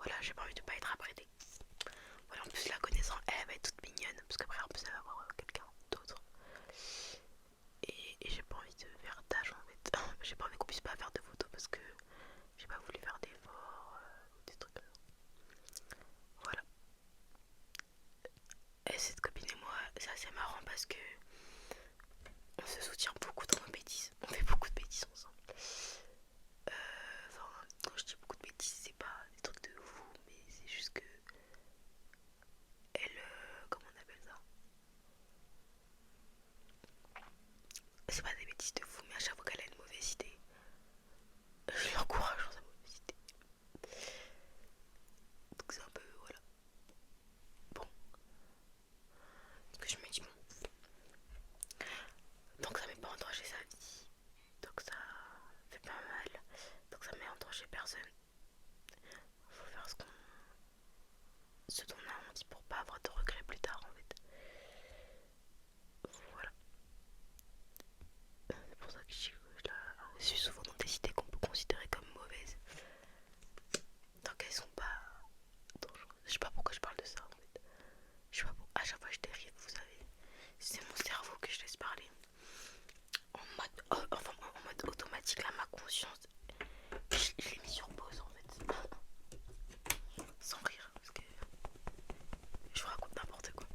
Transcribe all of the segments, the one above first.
voilà, j'ai pas envie de pas être apprêtée. Voilà, en plus la connaissant, elle va être toute mignonne, parce qu'après en plus elle va avoir quelqu'un d'autre. Et j'ai pas envie de faire tâche en fait. J'ai pas envie qu'on puisse pas faire de photos parce que j'ai pas voulu faire d'efforts ou des trucs comme ça. Voilà. Et cette copine et moi, c'est assez marrant parce que on se soutient beaucoup dans nos bêtises. On fait beaucoup de bêtises ensemble. Enfin, quand je dis beaucoup de bêtises, c'est pas des trucs de fou, mais c'est juste que elle, comment on appelle ça? C'est pas des bêtises de fou, mais à chaque fois qu'elle a une mauvaise idée, je l'encourage dans sa mauvaise idée. Donc c'est un peu, voilà. Bon, ce que je me dis, bon, donc ça met pas en danger sa vie, donc ça fait pas mal, donc ça met en danger personne. Faut faire ce dont on a envie pour pas avoir de regrets plus tard en fait. Voilà. C'est pour ça que je suis souvent dans des idées qu'on peut considérer comme mauvaises. Tant qu'elles sont pas dangereuses. Je sais pas pourquoi je parle de ça en fait. Je sais pas pourquoi. À chaque fois je dérive, vous savez. C'est mon cerveau que je laisse parler. En mode automatique là, ma conscience. Je l'ai mis sur pause en fait. Sans rire. Parce que je vous raconte n'importe quoi.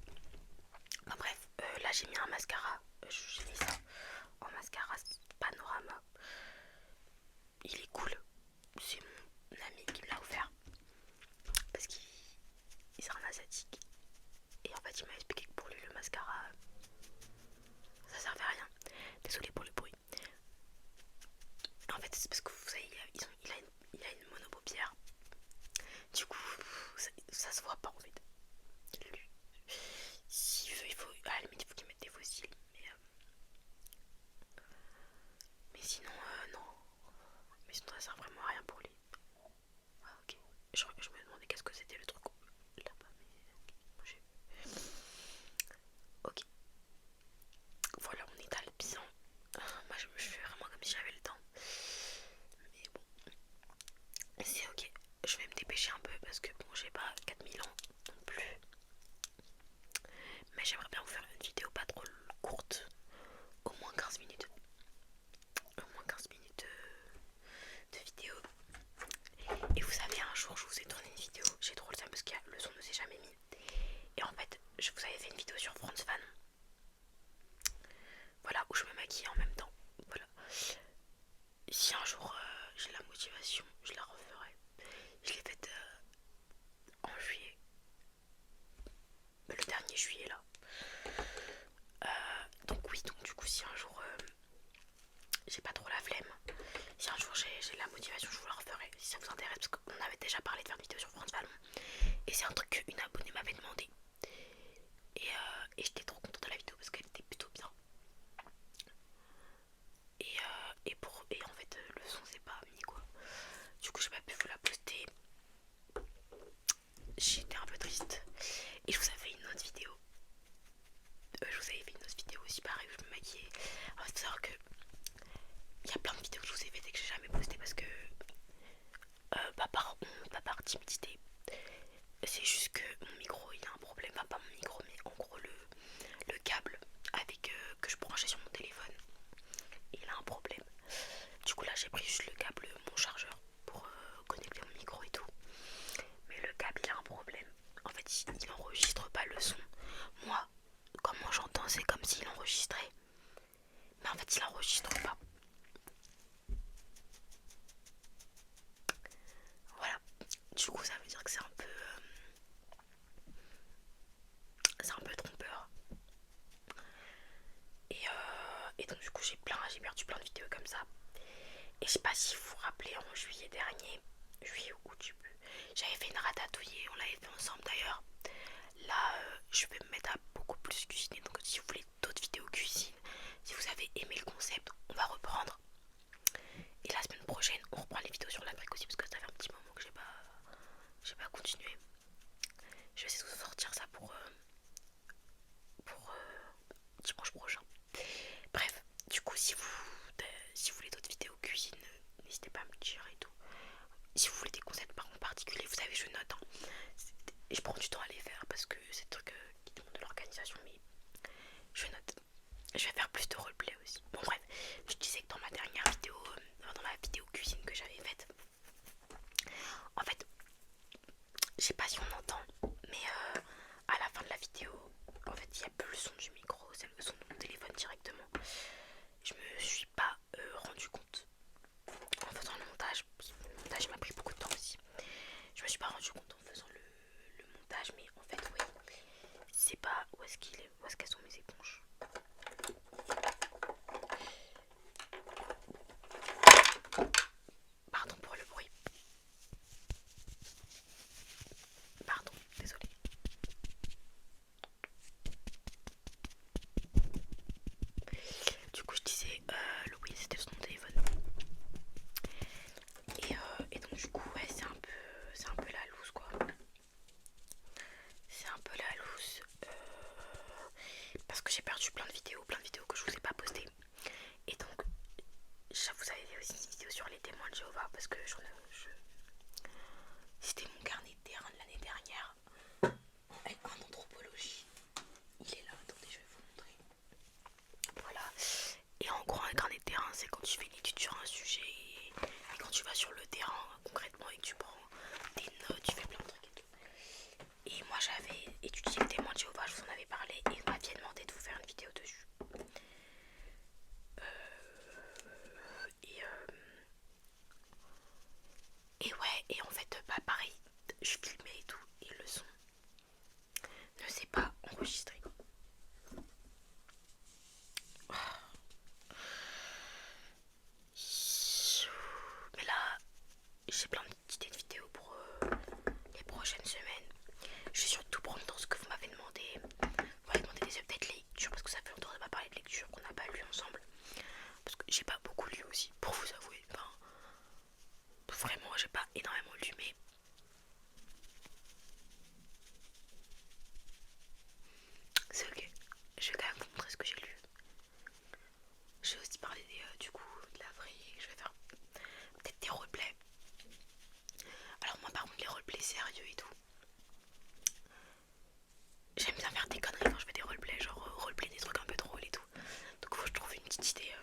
Enfin, bref, là j'ai mis un mascara. J'ai mis ça en mascara Panorama. Il est cool. C'est mon ami qui me l'a offert. Parce qu'il est un asiatique. Et en fait il m'a expliqué que pour lui le mascara ça servait à rien. Désolée pour le bruit. En fait c'est parce que vous savez il a une monopaupière. Du coup ça se voit pas en fait. Lui, s'il veut, il faut, à la limite il faut qu'il mette des fossiles. Mais sinon non. Mais sinon ça sert vraiment à rien pour lui. Ah ok. Je me demandais qu'est-ce que c'était le truc là-bas, mais j'ai vu. Ok. Voilà, on est à l'Alpizan. Moi je fais vraiment comme si j'avais le temps. Mais bon, c'est ok. Je vais me dépêcher un peu parce que bon, j'ai pas 4000 ans non plus. Mais j'aimerais bien vous faire une vidéo pas trop courte. Au moins 15 minutes. Au moins 15 minutes de vidéo. Et vous savez, un jour je vous ai tourné une vidéo. J'ai trop le seum parce que le son ne s'est jamais mis. Et en fait, je vous avais fait une vidéo sur France Fan. Voilà, où je me maquille en même temps. Voilà. Si un jour j'ai la motivation, je la referai. Je l'ai faite en juillet. Le dernier juillet là. Donc oui, donc du coup si un jour j'ai pas trop la flemme, si un jour j'ai la motivation, je vous la referai. Si ça vous intéresse, parce qu'on avait déjà parlé de faire une vidéo sur France Ballon. Et c'est un truc qu'une abonnée m'avait demandé. Et j'étais trop contente de la vidéo parce qu'elle était plutôt bien. Et en fait le son c'est pas mis quoi. Du coup j'ai pas pu vous la poster. J'étais un peu triste. Et je vous avais fait une autre vidéo. Je vous avais fait une autre vidéo aussi pareil où je me maquillais. En fait faut savoir que il y a plein de vidéos que je vous ai faites et que j'ai jamais postées parce que pas par timidité. C'est juste que mon micro il a un problème. Enfin pas mon micro mais en gros le câble avec que je branchais sur mon téléphone, il a un problème. Du coup là j'ai pris juste le câble, mon chargeur pour connecter mon micro et tout. Mais le câble il a un problème. En fait il enregistre pas le son. Moi comment j'entends c'est comme s'il enregistrait. Mais en fait il enregistre pas. Voilà. Du coup ça veut dire que c'est un peu trompeur. Et donc du coup j'ai perdu plein de vidéos comme ça. Et je sais pas si vous vous rappelez en juillet dernier, juillet ou août, je sais plus, j'avais fait une ratatouille, on l'avait fait ensemble d'ailleurs. Là je vais me mettre à beaucoup plus cuisiner. Donc si vous voulez d'autres vidéos cuisine, si vous avez aimé le concept, on va reprendre. Et la semaine prochaine on reprend les vidéos sur l'Afrique aussi parce que ça fait un petit moment que j'ai pas continué. Je vais essayer de vous sortir ça pour dimanche prochain. Bref, du coup si vous voulez d'autres vidéos cuisine, n'hésitez pas à me dire et tout. Si vous voulez des concepts en particulier, vous savez je note je sais pas si on entend, mais à la fin de la vidéo, en fait, il n'y a plus le son du micro, c'est le son de mon téléphone directement. Je me suis pas rendu compte en faisant le montage. Le montage m'a pris beaucoup de temps aussi. Je me suis pas rendu compte en faisant le montage, mais en fait, oui, c'est pas où est-ce qu'il est, où est-ce qu'elles sont mes éponges. Pardon pour le bruit. Pardon, désolée. Du coup, je disais, oui, c'était sur mon téléphone. Et donc, du coup, ouais, c'est un peu la loose, quoi. C'est un peu la loose. Parce que j'ai perdu plein de vidéos que je vous ai pas postées. Et donc, je vous avais fait aussi une vidéo sur les témoins de Jéhovah parce que c'était mon carnet de terrain de l'année dernière avec en anthropologie. Il est là, attendez, je vais vous montrer. Voilà. Et en gros, un carnet de terrain, c'est quand tu fais une étude sur un sujet et quand tu vas sur le terrain concrètement et que tu prends des notes, tu fais plein de trucs et tout. Et moi, j'avais étudié les témoins de Jéhovah, je vous en avais parlé et vous m'aviez demandé de vous faire une vidéo dessus. Et, et ouais, et en fait, bah pareil, je filmais et tout, et le son ne s'est pas enregistré. Mais là, j'ai plein d'idées de vidéos pour les prochaines semaines. Je vais surtout prendre dans ce que vous m'avez demandé. Vous m'avez demandé des updates lecture parce que ça fait longtemps qu'on n'a pas parlé de lecture, qu'on n'a pas lu ensemble. Parce que j'ai pas beaucoup lu aussi, pour vous avouer. Enfin, vraiment, j'ai pas énormément lu, mais c'est ok. Je vais quand même vous montrer ce que j'ai lu. Je vais aussi parler du coup de la vraie. Je vais faire peut-être des roleplays. Alors moi par contre les roleplays sérieux et tout, j'aime bien faire des conneries quand je fais des roleplays, genre roleplay des trucs un peu drôles et tout. Donc faut que je trouve une petite idée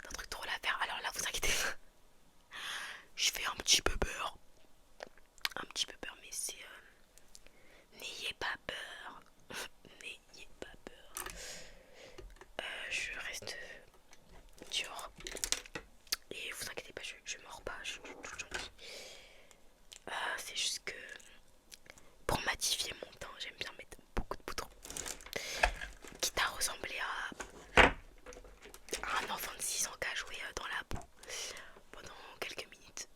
d'un truc drôle à faire. Alors là vous inquiétez pas, je fais un petit peu peur. Un petit peu peur mais c'est... n'ayez pas peur. N'ayez pas peur. Je reste dehors. Et vous inquiétez pas, je mords pas, je suis toute gentille. C'est juste que pour matifier mon teint, j'aime bien mettre beaucoup de poudre. Quitte à ressembler à un enfant de 6 ans qui a joué dans la boue pendant quelques minutes.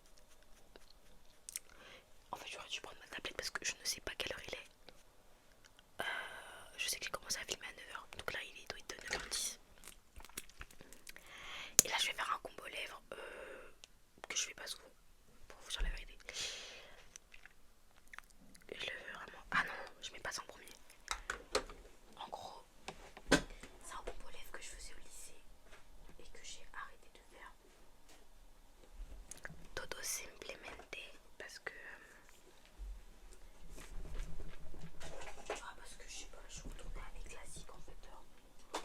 En fait, j'aurais dû prendre ma tablette parce que je ne sais pas quelle heure il est. Je sais que j'ai commencé à filmer à 9 h, donc là il doit être 9 h 10. Et là je vais faire un combo lèvres que je fais pas souvent, pour vous dire la vérité. Je le fais vraiment... Ah non, je mets pas ça en premier. En gros, c'est un combo lèvres que je faisais au lycée et que j'ai arrêté de faire. Todo simplemente parce que... parce que je sais pas, je retournais à mes classiques en fait.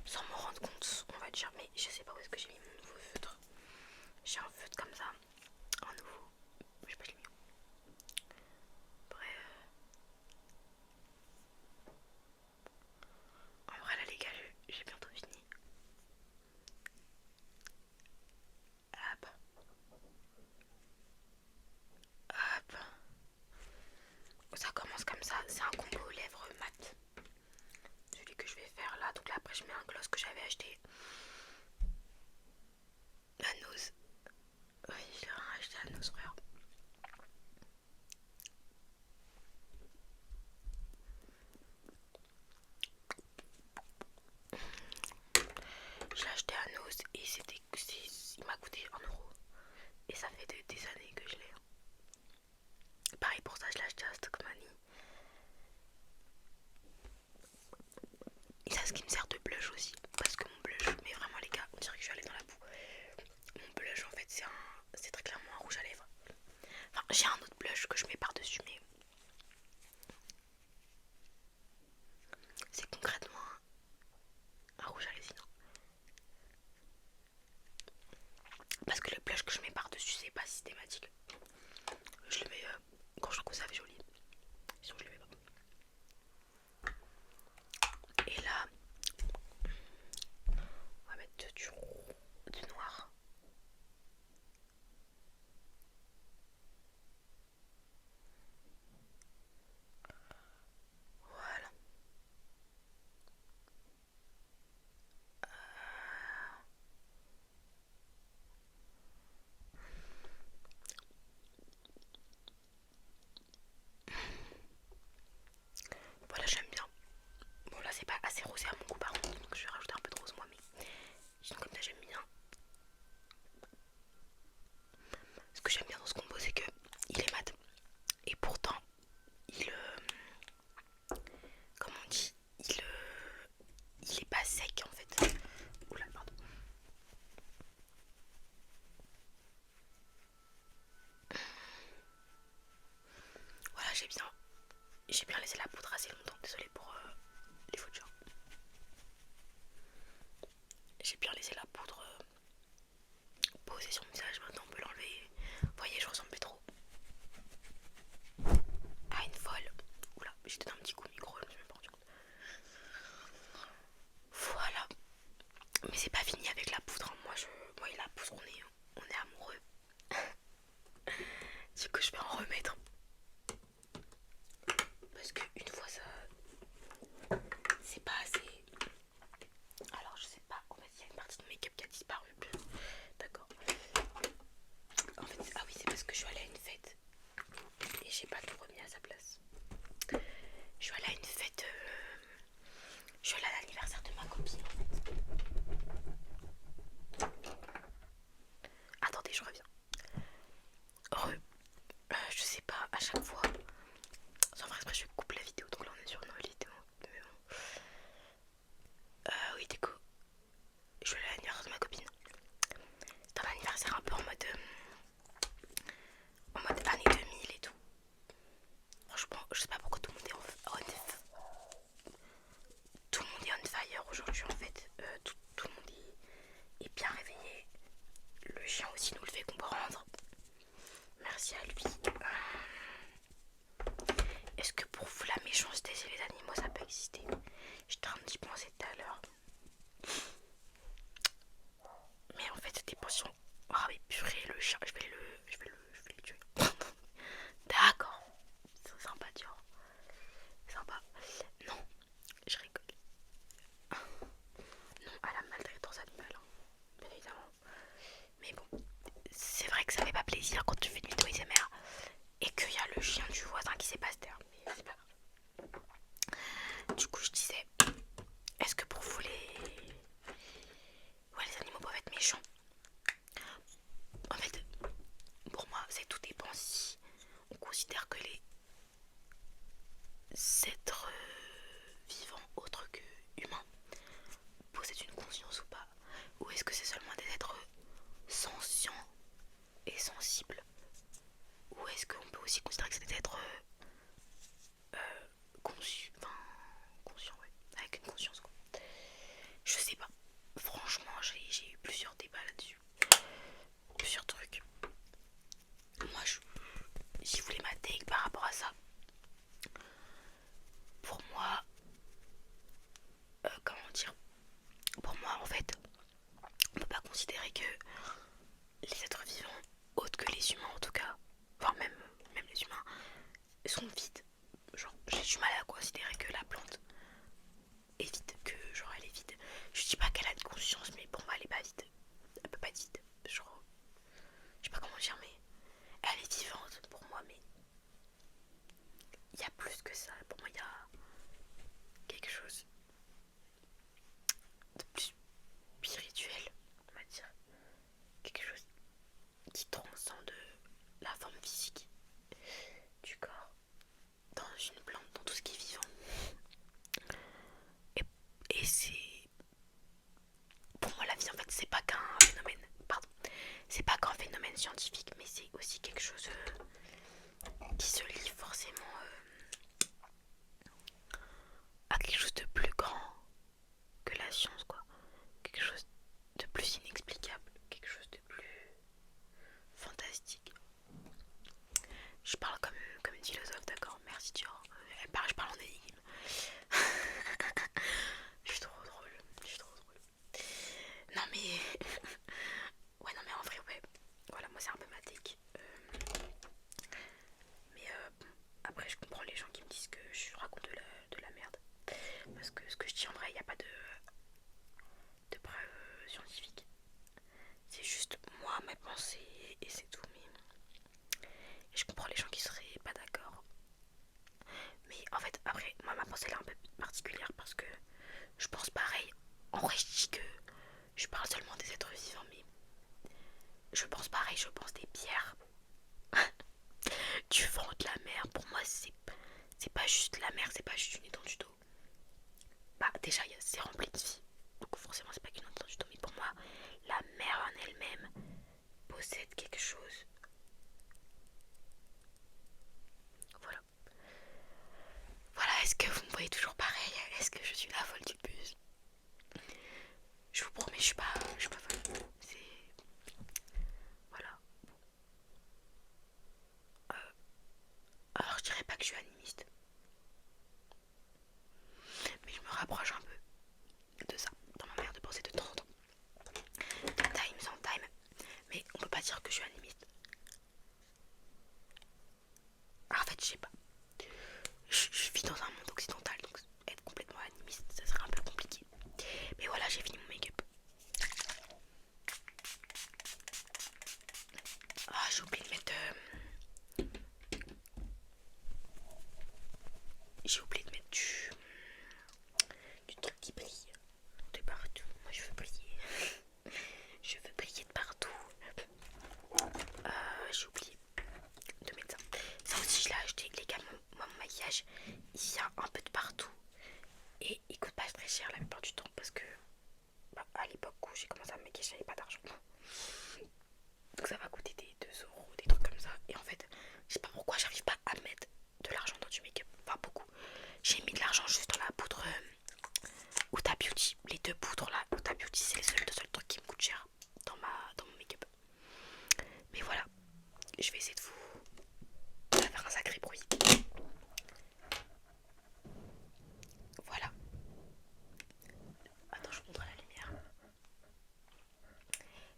Sans me rendre compte, on va dire. Mais je sais pas où est-ce que j'ai mis mon nouveau feutre. J'ai un feutre comme ça, un nouveau. Je sais pas, je l'ai mis où. Bref. En vrai là les gars, j'ai bientôt fini. Hop. Hop. Ça commence comme ça, c'est un combo lèvres mat. Celui que je vais faire là. Donc là après je mets un gloss que j'avais acheté. La nose. Oui, je l'ai racheté à nose frère. Je l'ai acheté à nose et il m'a coûté 1 euro. Et ça fait des années que je l'ai. Pareil pour ça, je l'ai acheté à Stockmanie. Et ça, ce qui me sert de blush aussi. Parce que mon blush, mais vraiment les gars, on dirait que je suis allée dans la boue. Mon blush en fait c'est très clairement un rouge à lèvres. j'ai bien laissé la poudre assez longtemps. Désolée pour les faux de genre. J'ai bien laissé la poudre posée sur mon visage. Maintenant on peut l'enlever. Vous voyez, je ressemble plus trop à une folle. Oula, j'ai donné un petit coup au micro, je me suis même pas rendu compte. Voilà. Mais c'est pas fini avec la poudre, hein. Moi et la poudre on est amoureux. Du coup je vais en remettre. Parce que une fois ça, c'est pas assez. Alors je sais pas, en fait il y a une partie de mon make-up qui a disparu. D'accord. En fait, ah oui, c'est parce que je suis allée à une fête et j'ai pas tout remis à sa place. Je suis allée à une fête, je suis allée à l'anniversaire de ma copine en fait. Attendez, je reviens. Je sais pas, à chaque fois, sans faire exprès, je coupe la vidéo, donc là on est sur une nouvelle vidéo. Mais bon. Oui, du coup, je suis allée à l'anniversaire de ma copine. C'est un anniversaire un peu en mode année 2000 et tout. Franchement, je sais pas pourquoi tout le monde est tout le monde est on fire aujourd'hui en fait. Tout le monde est bien réveillé. Le chien aussi nous le fait comprendre. Merci à lui. Est-ce que pour vous la méchanceté chez les animaux ça peut exister? J'étais en train d'y penser tout à l'heure. Mais en fait c'était pension. Oh mais purée, le chien, je vais le tuer. D'accord. C'est sympa, Dior. Sympa. Non, je rigole. Non à la maltraitance animale, hein, bien évidemment. Mais bon, c'est vrai que ça fait pas plaisir quand tu fais du vidéo ASMR et qu'il y a le chien du voisin qui sait pas se taire. Mais c'est pas grave. Du coup, je disais, est-ce que pour vous ouais, les animaux peuvent être méchants? En fait, pour moi, c'est tout dépend si on considère que les êtres vivants autres que humains possèdent une conscience ou pas, ou est-ce que c'est seulement des êtres sentients et sensibles, ou est-ce qu'on peut aussi considérer que c'est des êtres conscients, ouais, avec une conscience quoi. Je sais pas. Franchement, j'ai eu plusieurs débats là-dessus, plusieurs trucs. Moi, si vous voulez ma take par rapport à ça, pour moi, comment dire, pour moi en fait, on peut pas considérer que les êtres vivants, autres que les humains en tout cas, enfin même les humains, sont vides. Genre, j'ai du mal à considérer que la plante est vide, que genre elle est vide. Je dis pas qu'elle a une conscience, mais pour moi elle est pas vide. Elle peut pas être vide. Genre, je sais pas comment dire, mais elle est vivante pour moi, mais il y a plus que ça. Pour moi, il y a quelque chose de plus spirituel, on va dire. Quelque chose qui transcende la forme physique du corps dans une plante, dans tout ce qui est vivant. Et c'est... Pour moi, la vie, en fait, c'est pas qu'un phénomène... Pardon. C'est pas qu'un phénomène scientifique, mais c'est aussi quelque chose qui se lie forcément à quelque chose de plus grand que la science, quoi. Quelque chose de plus inexplicable, quelque chose de plus fantastique. Je parle comme une philosophe, d'accord? Merci Dior. Je parle en énigme. Je suis trop drôle. Je suis trop drôle. Non mais... ouais, non mais en vrai, ouais. Voilà, moi c'est un peu ma take. Mais après, je comprends les gens qui me disent que je raconte de la merde. Parce que ce que je dis en vrai, il n'y a pas de preuves scientifiques. C'est juste moi, ma pensée et c'est tout. Mais et je comprends les gens qui seraient pas d'accord. Mais en fait, après, moi, ma pensée elle est un peu particulière parce que je pense pareil. En vrai, je dis que je parle seulement des êtres vivants, mais je pense pareil, je pense des pierres, du vent, de la mer. Pour moi, c'est pas juste la mer, c'est pas juste une étendue d'eau. Bah, déjà, c'est rempli de vie. Donc, forcément, c'est pas qu'une étendue d'eau. Mais pour moi, la mer en elle-même possède quelque chose. Voilà. j'ai oublié de mettre du truc qui brille de partout. Moi je veux briller. Je veux briller de partout. J'ai oublié de mettre ça. Ça aussi je l'ai acheté. Les gars, mon maquillage il vient un peu de partout. Et il coûte pas très cher la plupart du temps parce que bah, à l'époque où j'ai commencé à me maquiller, j'avais pas d'argent. Donc ça va coûter des 2 euros, des trucs comme ça. Et en fait, je sais pas pourquoi j'arrive pas à mettre de l'argent dans du make-up. Enfin beaucoup. J'ai mis de l'argent juste dans la poudre Huda Beauty. Les 2 poudres là, Huda Beauty, c'est les 2 seuls trucs qui me coûtent cher dans mon make-up. Mais voilà, je vais essayer de vous faire un sacré bruit. Voilà. Attends, je vous montre la lumière.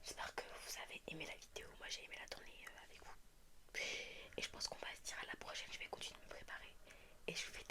J'espère que vous avez aimé la vidéo. Moi j'ai aimé la tournée avec vous. Et je pense qu'on va se dire à la prochaine. Je vais continuer de me préparer. Et je vous fais